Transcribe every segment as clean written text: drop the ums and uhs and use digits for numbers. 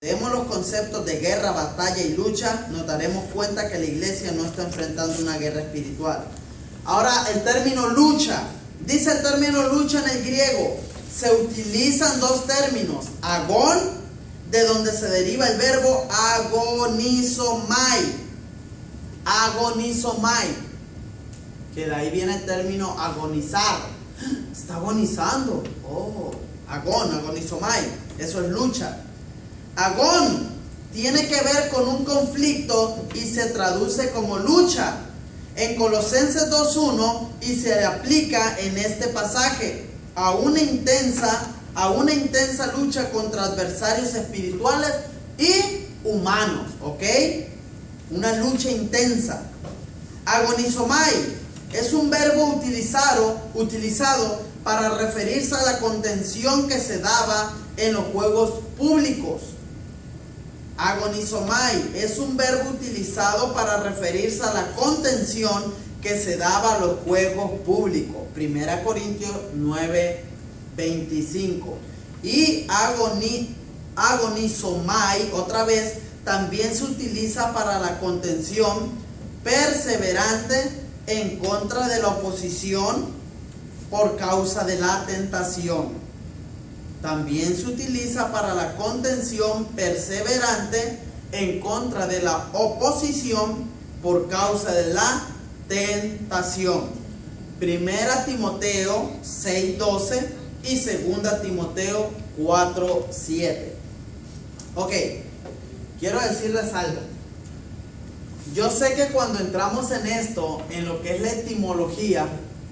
Vemos los conceptos de guerra, batalla y lucha, nos daremos cuenta que la iglesia no está enfrentando una guerra espiritual. Ahora, el término lucha. Dice el término lucha en el griego. Se utilizan dos términos. Agón, de donde se deriva el verbo agonizomai. Agonizomai. Que de ahí viene el término agonizar. Está agonizando. Oh, agón, agonizomai. Eso es lucha. Agón tiene que ver con un conflicto y se traduce como lucha en Colosenses 2:1 y se aplica en este pasaje a una intensa lucha contra adversarios espirituales y humanos, ¿ok? Una lucha intensa. Agonizomai es un verbo utilizado para referirse a la contención que se daba en los juegos públicos. Agonizomai es un verbo utilizado para referirse a la contención que se daba a los juegos públicos. 1 Corintios 9:25. Y agonizomai, otra vez, también se utiliza para la contención perseverante en contra de la oposición por causa de la tentación. También se utiliza para la contención perseverante en contra de la oposición por causa de la tentación. 1 Timoteo 6:12 y 2 Timoteo 4:7. Ok, quiero decirles algo. Yo sé que cuando entramos en esto, en lo que es la etimología,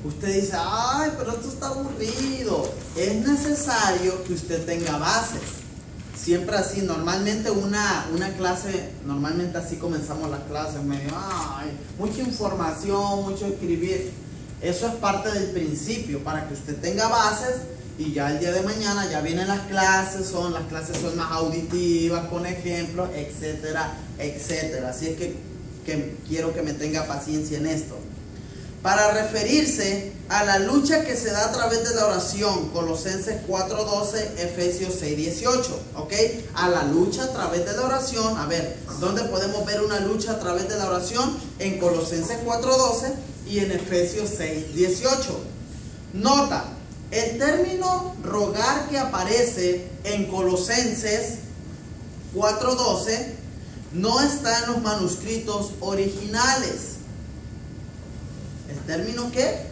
usted dice, ay, pero esto está aburrido. Es necesario que usted tenga bases. Siempre así, normalmente una clase, normalmente así comenzamos las clases, medio, ay, mucha información, mucho escribir. Eso es parte del principio, para que usted tenga bases y ya el día de mañana ya vienen las clases son más auditivas, con ejemplos, etcétera, etcétera. Así es que quiero que me tenga paciencia en esto. Para referirse a la lucha que se da a través de la oración, Colosenses 4:12, Efesios 6:18, ¿ok? A la lucha a través de la oración. A ver, ¿dónde podemos ver una lucha a través de la oración? En Colosenses 4:12 y en Efesios 6:18. Nota, el término rogar que aparece en Colosenses 4:12 no está en los manuscritos originales. ¿El término qué?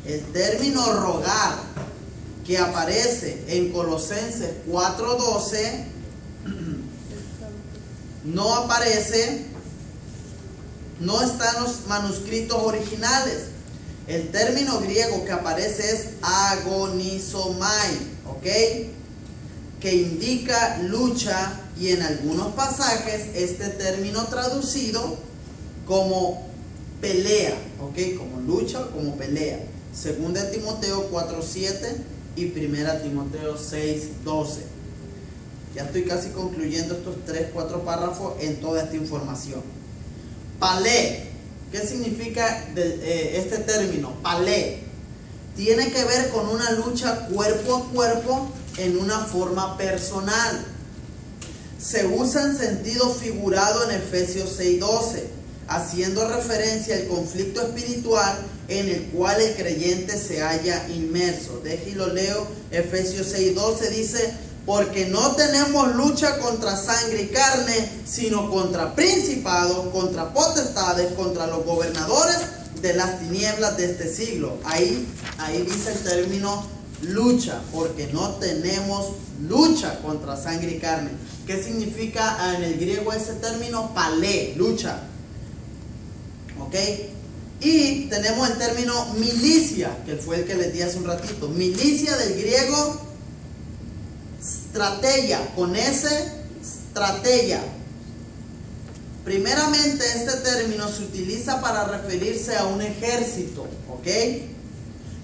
El término rogar que aparece en Colosenses 4:12 no aparece, no está en los manuscritos originales. El término griego que aparece es agonizomai, ¿ok? Que indica lucha, y en algunos pasajes este término traducido como pelea, ¿ok? Como lucha o como pelea. 2 Timoteo 4:7 y 1 Timoteo 6:12. Ya estoy casi concluyendo estos 3-4 párrafos en toda esta información. Palé. ¿Qué significa este término? Palé. Tiene que ver con una lucha cuerpo a cuerpo en una forma personal. Se usa en sentido figurado en Efesios 6:12. Haciendo referencia al conflicto espiritual en el cual el creyente se halla inmerso. Déjelo leo. Efesios 6:12 dice: porque no tenemos lucha contra sangre y carne, sino contra principados, contra potestades, contra los gobernadores de las tinieblas de este siglo. Ahí dice el término lucha, porque no tenemos lucha contra sangre y carne. ¿Qué significa en el griego ese término? Palé, lucha. ¿Ok? Y tenemos el término milicia, que fue el que les di hace un ratito. Milicia del griego strategia, con S, strategia. Primeramente, este término se utiliza para referirse a un ejército, ¿ok?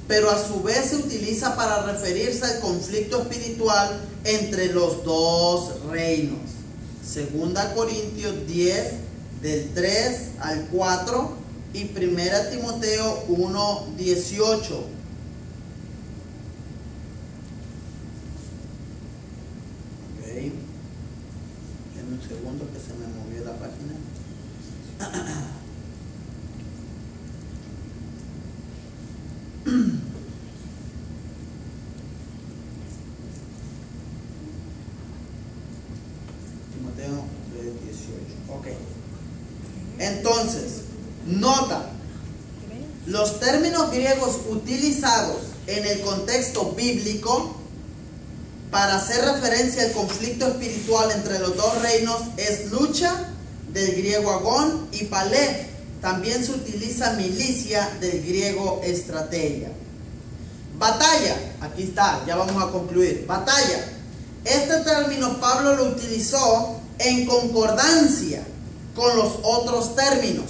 Pero a su vez se utiliza para referirse al conflicto espiritual entre los dos reinos. 2 Corintios 10, del 3 al 4 y 1 Timoteo 1:18. un segundo que se me movió la página. Timoteo 3:18. Ok. Entonces, nota, los términos griegos utilizados en el contexto bíblico para hacer referencia al conflicto espiritual entre los dos reinos es lucha, del griego agón, y palé. También se utiliza milicia, del griego estrategia. Batalla, aquí está, ya vamos a concluir. Batalla. Este término Pablo lo utilizó en concordancia con los otros términos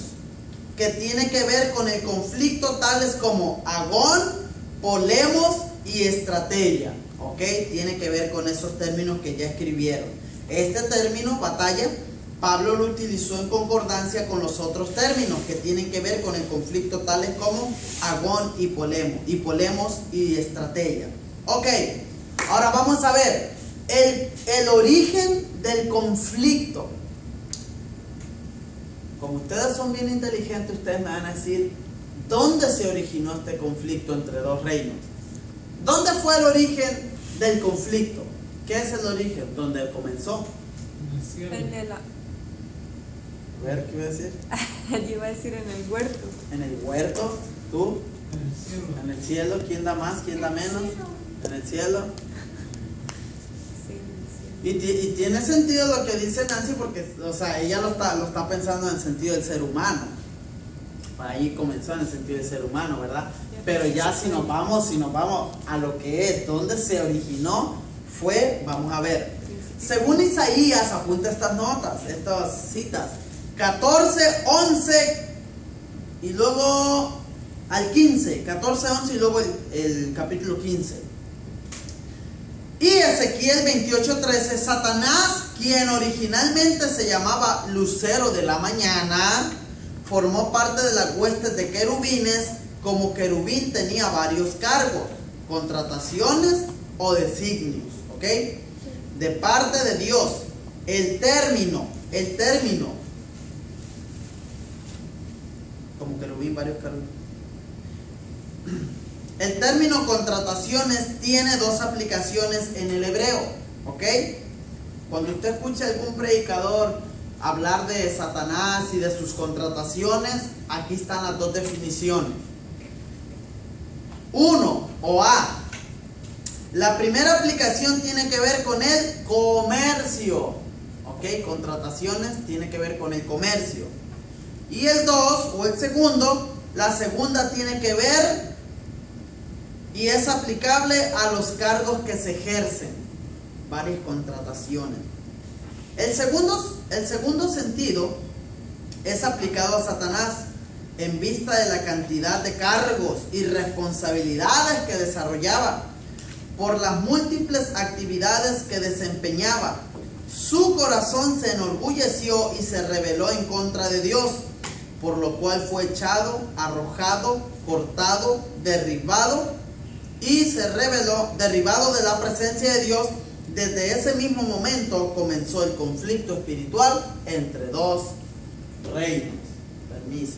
que tienen que ver con el conflicto, tales como agón, polemos y estrategia. ¿Ok? Tiene que ver con esos términos que ya escribieron. Este término, batalla, Pablo lo utilizó en concordancia con los otros términos que tienen que ver con el conflicto, tales como agón y polemos y estrategia. Ok, ahora vamos a ver el origen del conflicto. Como ustedes son bien inteligentes, ustedes me van a decir dónde se originó este conflicto entre dos reinos. ¿Dónde fue el origen del conflicto? ¿Qué es el origen? ¿Dónde comenzó? A ver, ¿qué iba a decir? Yo iba a decir en el huerto. En el huerto, ¿tú? En el cielo. ¿Quién da más? ¿Quién da menos? En el cielo. Sí, Y tiene sentido lo que dice Nancy, porque, o sea, ella lo está pensando en el sentido del ser humano. Ahí comenzó en el sentido del ser humano, ¿verdad? Pero ya si nos vamos a lo que es, dónde se originó, vamos a ver. Según Isaías, apunta estas notas, estas citas. 14, 11 y luego al 15. 14, 11 y luego el capítulo 15. Y Ezequiel 28, 13. Satanás, quien originalmente se llamaba Lucero de la mañana, formó parte de las huestes de querubines. Como querubín tenía varios cargos, contrataciones o designios, ¿ok? De parte de Dios. El término, como querubín, varios querubines. El término contrataciones tiene dos aplicaciones en el hebreo, ¿ok? Cuando usted escucha a algún predicador hablar de Satanás y de sus contrataciones, aquí están las dos definiciones. 1 o A. La primera aplicación tiene que ver con el comercio, ¿ok? Contrataciones tiene que ver con el comercio. Y el 2 o el segundo, la segunda tiene que ver y es aplicable a los cargos que se ejercen. Varias contrataciones. El segundo sentido es aplicado a Satanás en vista de la cantidad de cargos y responsabilidades que desarrollaba, por las múltiples actividades que desempeñaba. Su corazón se enorgulleció y se rebeló en contra de Dios, por lo cual fue echado, arrojado, cortado, derribado y se rebeló, derribado de la presencia de Dios. Desde ese mismo momento comenzó el conflicto espiritual entre dos reinos. Permiso.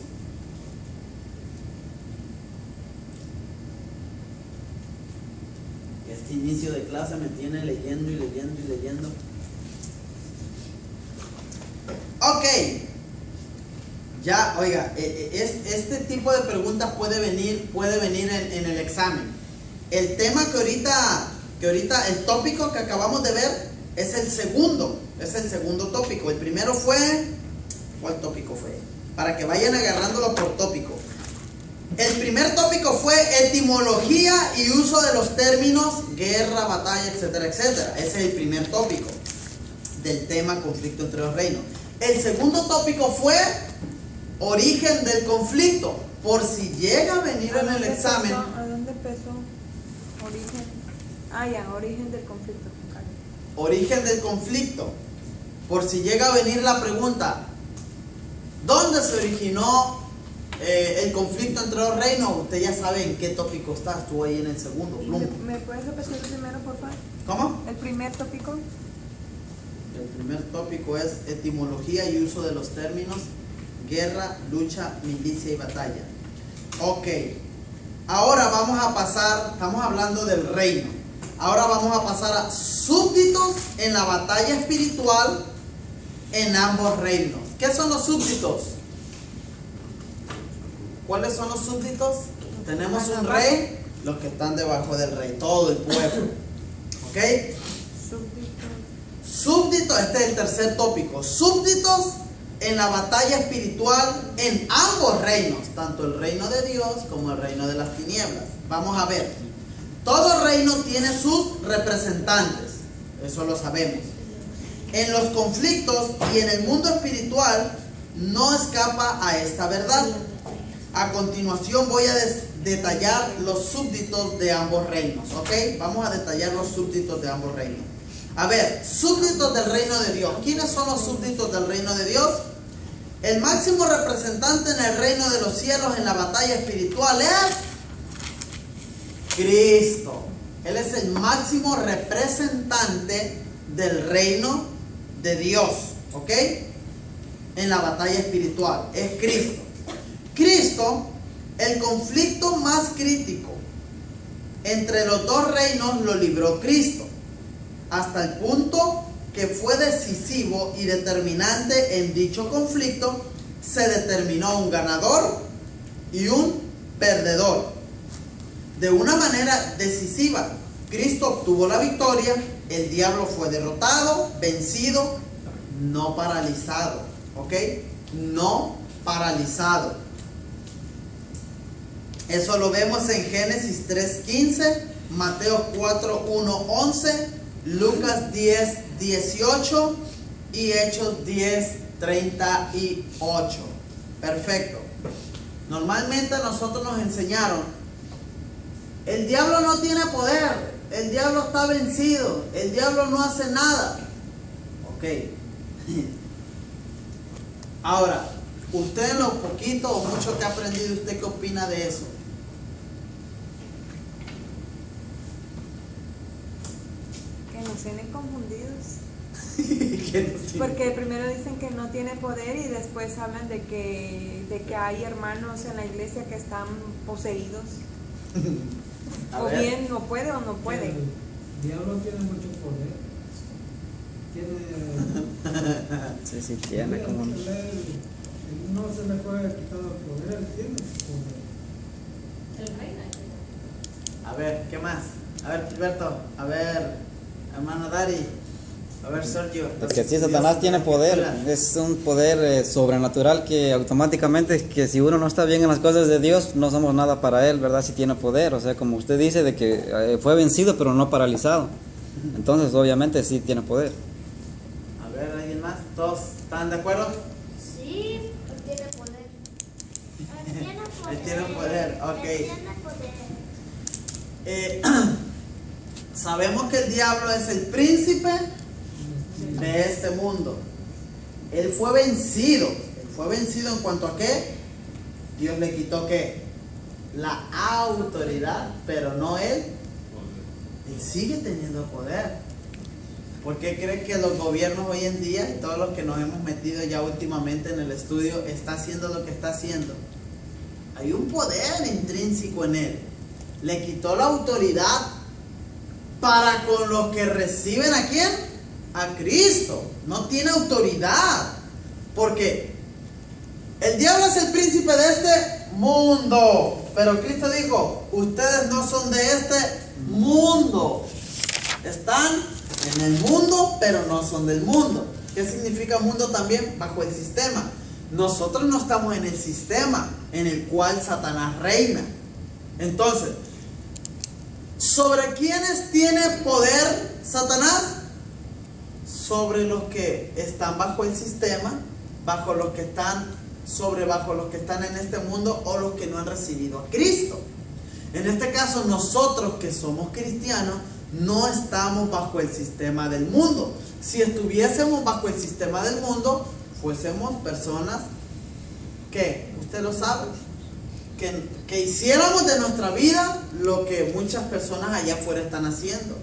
Este inicio de clase me tiene leyendo y leyendo y leyendo. Ok. Ya, oiga, este tipo de preguntas puede venir en el examen. El tema que ahorita, el tópico que acabamos de ver es el segundo tópico. El primero fue, ¿cuál tópico fue? Para que vayan agarrándolo por tópico. El primer tópico fue etimología y uso de los términos guerra, batalla, etcétera, etcétera. Ese es el primer tópico del tema conflicto entre los reinos. El segundo tópico fue origen del conflicto. Por si llega a venir en el examen. ¿A dónde empezó? Origen. Origen del conflicto. Origen del conflicto. Por si llega a venir la pregunta, ¿dónde se originó el conflicto entre los reinos? Usted ya sabe en qué tópico está. Estuvo ahí en el segundo. ¿Me puedes repetir el primero, por favor? ¿Cómo? El primer tópico. El primer tópico es etimología y uso de los términos guerra, lucha, milicia y batalla. Ok, ahora vamos a pasar, estamos hablando del reino. Ahora vamos a pasar a súbditos en la batalla espiritual en ambos reinos. ¿Qué son los súbditos? ¿Cuáles son los súbditos? Tenemos un rey, los que están debajo del rey, todo el pueblo. ¿Ok? Súbditos, este es el tercer tópico. Súbditos en la batalla espiritual en ambos reinos, tanto el reino de Dios como el reino de las tinieblas. Vamos a ver. Todo reino tiene sus representantes, eso lo sabemos. En los conflictos y en el mundo espiritual no escapa a esta verdad. A continuación voy a detallar los súbditos de ambos reinos, ¿ok? Vamos a detallar los súbditos de ambos reinos. A ver, súbditos del reino de Dios. ¿Quiénes son los súbditos del reino de Dios? El máximo representante en el reino de los cielos en la batalla espiritual es Cristo. Él es el máximo representante del reino de Dios, ¿ok? En la batalla espiritual, es Cristo. Cristo, el conflicto más crítico entre los dos reinos lo libró Cristo, hasta el punto que fue decisivo y determinante en dicho conflicto. Se determinó un ganador y un perdedor. De una manera decisiva, Cristo obtuvo la victoria, el diablo fue derrotado, vencido, no paralizado, ¿ok? No paralizado. Eso lo vemos en Génesis 3:15, Mateo 4:1-11, Lucas 10:18 y Hechos 10:38. Perfecto. Normalmente a nosotros nos enseñaron, el diablo no tiene poder, el diablo está vencido, el diablo no hace nada. Ok. Ahora, usted en lo poquito o mucho que ha aprendido, ¿usted qué opina de eso? Que nos tienen confundidos. ¿Qué nos tiene? Porque primero dicen que no tiene poder y después hablan de que hay hermanos en la iglesia que están poseídos. A O ver. bien no puede o no puede. El diablo tiene mucho poder. Tiene. Sí, tiene como. No se le puede quitar el poder, él tiene poder. El reino. A ver, ¿qué más? A ver, Gilberto, a ver, hermano Dari, a ver, Sergio. Es que sí, Satanás tiene poder, es un poder sobrenatural que automáticamente, que si uno no está bien en las cosas de Dios, no somos nada para él, ¿verdad? Sí tiene poder, o sea, como usted dice, de que fue vencido pero no paralizado. Entonces, obviamente, sí tiene poder. A ver, ¿alguien más? ¿Todos están de acuerdo? Sí, él tiene poder. Él tiene poder. Él tiene poder, ok. Él tiene poder. Sabemos que el diablo es el príncipe de este mundo. Él fue vencido. Él fue vencido en cuanto a qué? Dios le quitó qué? La autoridad, pero no él. Él sigue teniendo poder. ¿Por qué cree que los gobiernos hoy en día y todos los que nos hemos metido ya últimamente en el estudio está haciendo lo que está haciendo? Hay un poder intrínseco en él. Le quitó la autoridad para con los que reciben ¿a quién? A Cristo. No tiene autoridad. Porque el diablo es el príncipe de este mundo. Pero Cristo dijo, ustedes no son de este mundo. Están en el mundo, pero no son del mundo. ¿Qué significa mundo también? Bajo el sistema. Nosotros no estamos en el sistema en el cual Satanás reina. Entonces, ¿sobre quiénes tiene poder Satanás? Sobre los que están bajo el sistema, bajo los que están bajo los que están en este mundo o los que no han recibido a Cristo. En este caso, nosotros que somos cristianos no estamos bajo el sistema del mundo. Si estuviésemos bajo el sistema del mundo, fuésemos personas que, usted lo sabe, que hiciéramos de nuestra vida lo que muchas personas allá afuera están haciendo.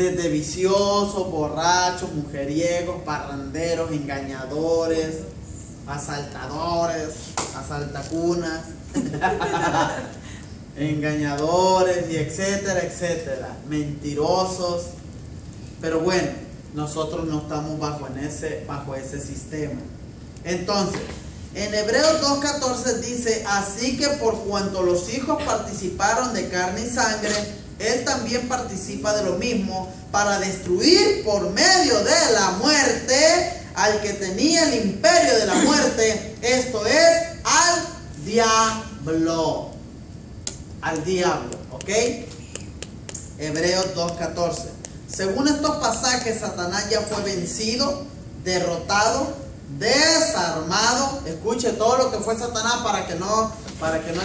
desde viciosos, borrachos, mujeriegos, parranderos, engañadores, asaltadores, asaltacunas, engañadores y etcétera, etcétera, mentirosos. Pero bueno, nosotros no estamos bajo ese sistema. Entonces, en Hebreos 2:14 dice: así que por cuanto los hijos participaron de carne y sangre, él también participa de lo mismo, para destruir por medio de la muerte al que tenía el imperio de la muerte, esto es, al diablo. Al diablo, ¿ok? Hebreos 2:14. Según estos pasajes, Satanás ya fue vencido, derrotado, desarmado. Escuche todo lo que fue Satanás para que no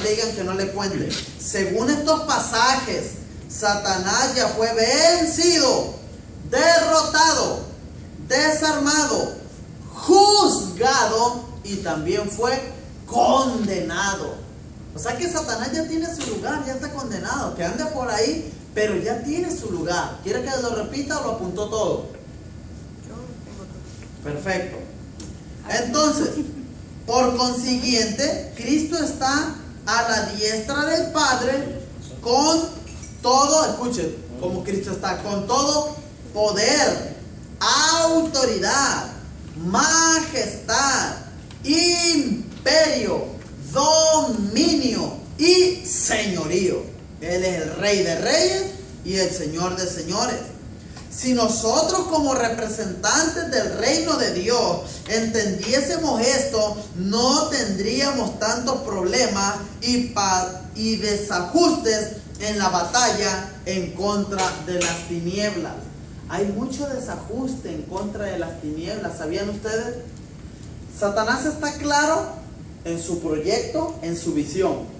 le digan que no le cuente. Según estos pasajes, Satanás ya fue vencido, derrotado, desarmado, juzgado y también fue condenado. O sea que Satanás ya tiene su lugar, ya está condenado. Que ande por ahí, pero ya tiene su lugar. ¿Quiere que lo repita o lo apuntó todo? Yo tengo todo. Perfecto. Entonces, por consiguiente, Cristo está a la diestra del Padre con todo, escuchen, como Cristo está, con todo poder, autoridad, majestad, imperio, dominio y señorío. Él es el Rey de Reyes y el Señor de Señores. Si nosotros como representantes del reino de Dios entendiésemos esto, no tendríamos tantos problemas y desajustes en la batalla en contra de las tinieblas. Hay mucho desajuste en contra de las tinieblas, ¿sabían ustedes? Satanás está claro en su proyecto, en su visión.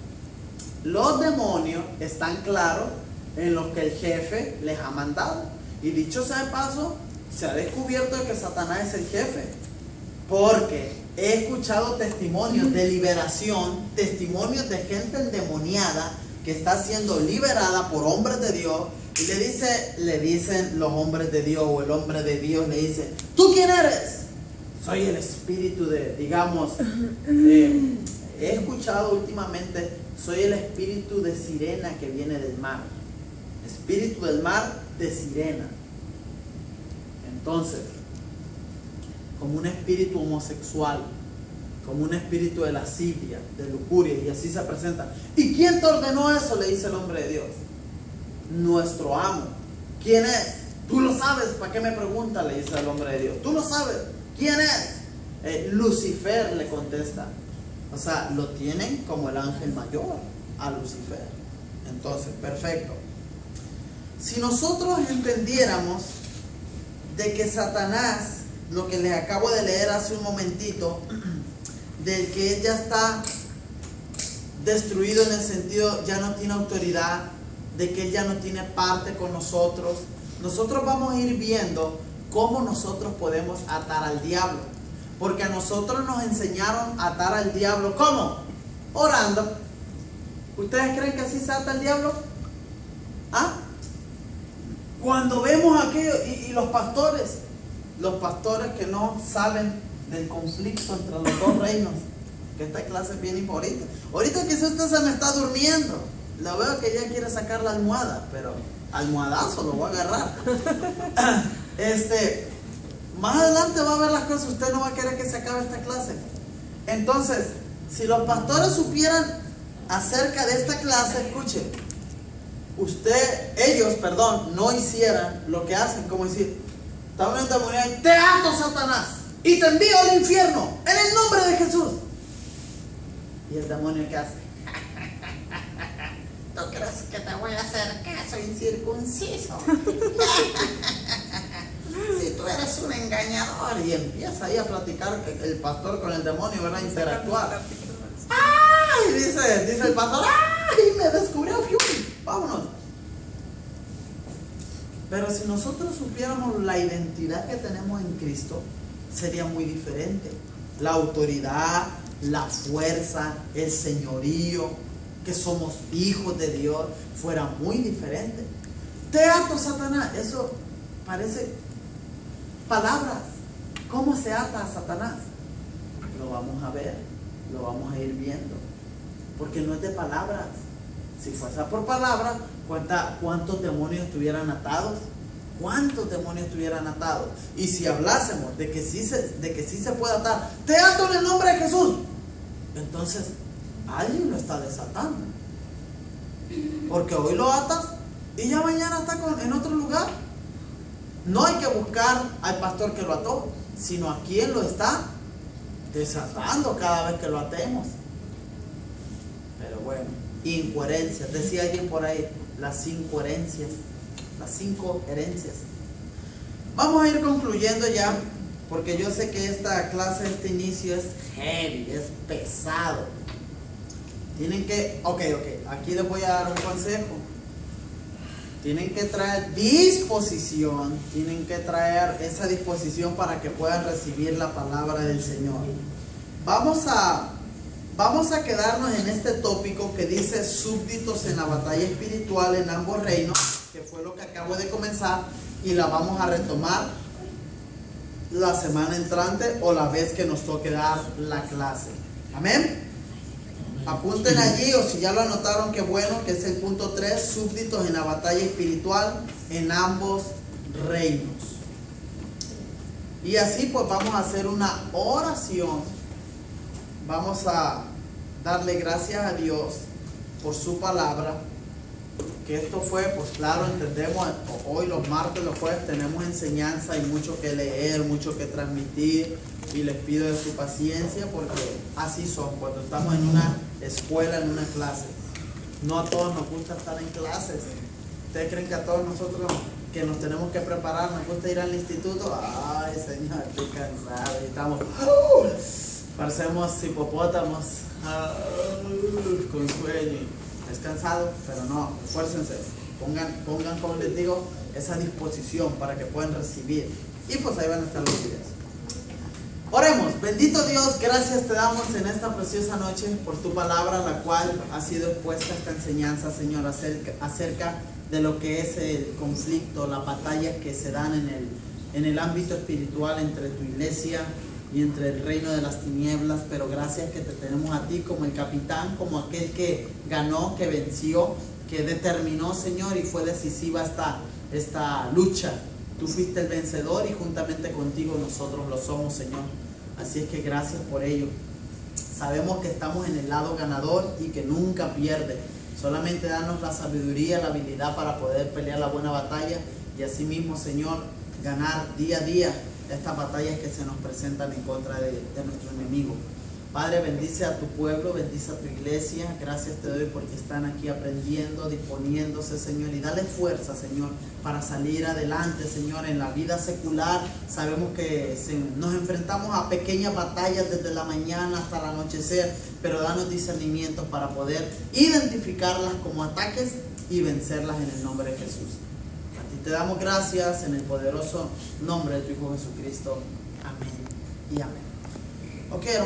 Los demonios están claros en lo que el jefe les ha mandado. Y dicho sea de paso, se ha descubierto que Satanás es el jefe. Porque he escuchado testimonios de liberación, testimonios de gente endemoniada que está siendo liberada por hombres de Dios. Y le dicen los hombres de Dios, o el hombre de Dios le dice: ¿tú quién eres? Soy el espíritu de, digamos, he escuchado últimamente, soy el espíritu de sirena que viene del mar. Espíritu del mar de sirena. Entonces, como un espíritu homosexual, como un espíritu de lascivia, de lujuria, y así se presenta. ¿Y quién te ordenó eso?, le dice el hombre de Dios. Nuestro amo. ¿Quién es? Tú lo sabes, ¿para qué me pregunta?, le dice el hombre de Dios. Tú lo sabes. ¿Quién es? Lucifer, le contesta. O sea, lo tienen como el ángel mayor a Lucifer. Entonces, perfecto. Si nosotros entendiéramos de que Satanás, lo que les acabo de leer hace un momentito, de que él ya está destruido en el sentido, ya no tiene autoridad, de que él ya no tiene parte con nosotros, nosotros vamos a ir viendo cómo nosotros podemos atar al diablo. Porque a nosotros nos enseñaron a atar al diablo. ¿Cómo? Orando. ¿Ustedes creen que así se ata el diablo? ¿Ah? Cuando vemos aquello, y los pastores que no saben del conflicto entre los dos reinos, que esta clase es bien importante. Ahorita que usted se me está durmiendo, lo veo que ya quiere sacar la almohada, pero almohadazo lo voy a agarrar. Más adelante va a ver las cosas, usted no va a querer que se acabe esta clase. Entonces, si los pastores supieran acerca de esta clase, escuchen, ellos no hicieran lo que hacen, como decir, está un endemoniado y te ato, Satanás, y te envío al infierno en el nombre de Jesús. Y el demonio, ¿qué hace? ¿Tú crees que te voy a hacer caso, incircunciso? Si tú eres un engañador. Y empieza ahí a platicar el pastor con el demonio, ¿verdad? Interactuar. ¡Ay! Dice el pastor, ¡ay! Me descubrió, vámonos. Pero si nosotros supiéramos la identidad que tenemos en Cristo, sería muy diferente. La autoridad, la fuerza, el señorío, que somos hijos de Dios, fuera muy diferente. Te ato, Satanás. Eso parece palabras. ¿Cómo se ata a Satanás? Lo vamos a ver, lo vamos a ir viendo. Porque no es de palabras. Si fuese por palabras, ¿cuántos demonios estuvieran atados? ¿Cuántos demonios estuvieran atados? Y si hablásemos de que sí se puede atar, te ato en el nombre de Jesús, entonces alguien lo está desatando. Porque hoy lo atas y ya mañana está en otro lugar. No hay que buscar al pastor que lo ató, sino a quien lo está desatando cada vez que lo atemos. Pero bueno, incoherencias. Decía alguien por ahí, las 5 herencias. Las 5 herencias. Vamos a ir concluyendo ya, porque yo sé que esta clase, este inicio es heavy, es pesado. Tienen que, ok, aquí les voy a dar un consejo. Tienen que traer disposición, tienen que traer esa disposición para que puedan recibir la palabra del Señor. Vamos a quedarnos en este tópico que dice súbditos en la batalla espiritual en ambos reinos, que fue lo que acabo de comenzar, y la vamos a retomar la semana entrante o la vez que nos toque dar la clase. Amén. Apunten allí, o si ya lo anotaron, qué bueno, que es el punto 3, súbditos en la batalla espiritual en ambos reinos. Y así pues vamos a hacer una oración. Vamos a darle gracias a Dios por su palabra. Que esto fue, pues claro, entendemos, hoy los martes, los jueves tenemos enseñanza, hay mucho que leer, mucho que transmitir, y les pido de su paciencia porque así son, cuando estamos en una escuela, en una clase. No a todos nos gusta estar en clases. ¿Ustedes creen que a todos nosotros que nos tenemos que preparar nos gusta ir al instituto? Ay, Señor, estoy cansado, y estamos, parecemos hipopótamos, con sueño. Es cansado, pero no, esfuércense, pongan, como les digo, esa disposición para que puedan recibir. Y pues ahí van a estar los videos. Oremos. Bendito Dios, gracias te damos en esta preciosa noche por tu palabra, la cual ha sido expuesta esta enseñanza, Señor, acerca de lo que es el conflicto, las batallas que se dan en el ámbito espiritual entre tu iglesia y entre el reino de las tinieblas. Pero gracias que te tenemos a ti como el capitán, como aquel que ganó, que venció, que determinó, Señor, y fue decisiva esta lucha. Tú fuiste el vencedor y juntamente contigo nosotros lo somos, Señor. Así es que gracias por ello. Sabemos que estamos en el lado ganador y que nunca pierde. Solamente danos la sabiduría, la habilidad para poder pelear la buena batalla y así mismo, Señor, ganar día a día estas batallas que se nos presentan en contra de nuestro enemigo. Padre, bendice a tu pueblo, bendice a tu iglesia. Gracias te doy porque están aquí aprendiendo, disponiéndose, Señor, y dale fuerza, Señor, para salir adelante, Señor, en la vida secular. Sabemos que nos enfrentamos a pequeñas batallas desde la mañana hasta el anochecer, pero danos discernimiento para poder identificarlas como ataques y vencerlas en el nombre de Jesús. A ti te damos gracias en el poderoso nombre de tu Hijo Jesucristo. Amén y amén. Ok, hermano.